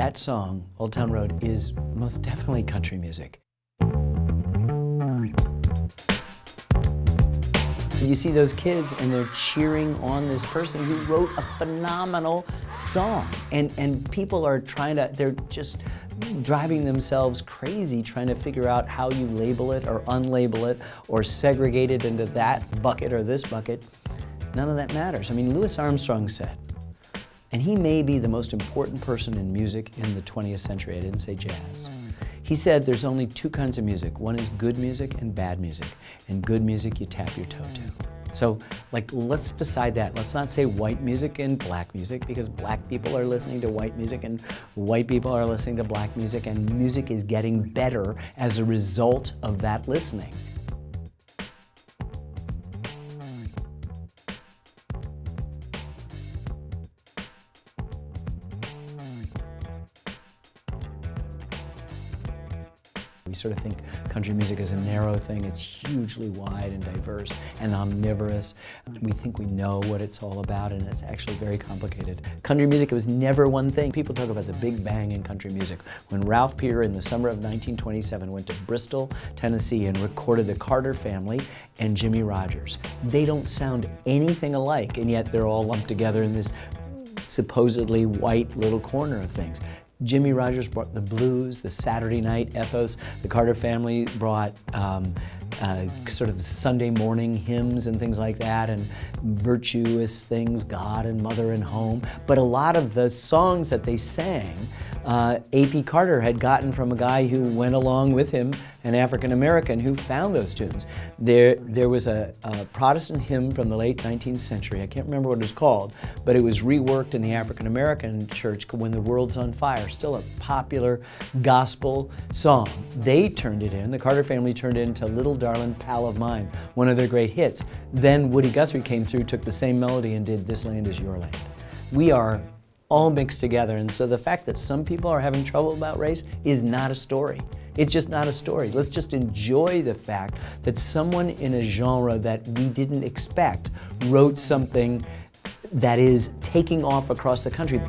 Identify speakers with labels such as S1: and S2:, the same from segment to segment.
S1: That song, Old Town Road, is most definitely country music. You see those kids and they're cheering on this person who wrote a phenomenal song. And people are they're just driving themselves crazy trying to figure out how you label it or unlabel it or segregate it into that bucket or this bucket. None of that matters. I mean, Louis Armstrong said, and he may be the most important person in music in the 20th century, I didn't say jazz. He said there's only two kinds of music. One is good music and bad music. And good music you tap your toe to. So, let's decide that. Let's not say white music and black music, because black people are listening to white music and white people are listening to black music, and music is getting better as a result of that listening. We sort of think country music is a narrow thing. It's hugely wide and diverse and omnivorous. We think we know what it's all about, and it's actually very complicated. Country music was never one thing. People talk about the big bang in country music. When Ralph Peter in the summer of 1927 went to Bristol, Tennessee and recorded the Carter Family and Jimmie Rodgers. They don't sound anything alike, and yet they're all lumped together in this supposedly white little corner of things. Jimmie Rodgers brought the blues, the Saturday night ethos. The Carter Family brought sort of Sunday morning hymns and things like that, and virtuous things, God and Mother and Home. But a lot of the songs that they sang, A.P. Carter had gotten from a guy who went along with him, an African American who found those tunes. There was a Protestant hymn from the late 19th century, I can't remember what it was called, but it was reworked in the African American church, When the World's on Fire, still a popular gospel song. They turned it in, the Carter Family turned it into Little Darlin' Pal of Mine, one of their great hits. Then Woody Guthrie came through, took the same melody and did This Land Is Your Land. We are all mixed together, and so the fact that some people are having trouble about race is not a story. It's just not a story. Let's just enjoy the fact that someone in a genre that we didn't expect wrote something that is taking off across the country.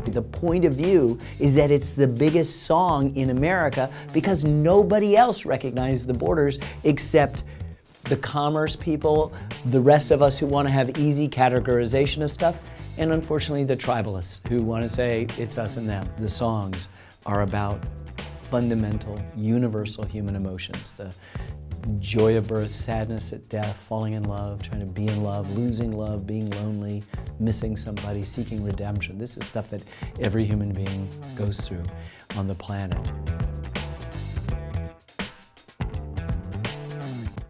S1: The point of view is that it's the biggest song in America because nobody else recognizes the borders except the commerce people, the rest of us who want to have easy categorization of stuff, and unfortunately the tribalists who want to say it's us and them. The songs are about fundamental, universal human emotions. The joy of birth, sadness at death, falling in love, trying to be in love, being lonely, missing somebody, seeking redemption. This is stuff that every human being goes through on the planet.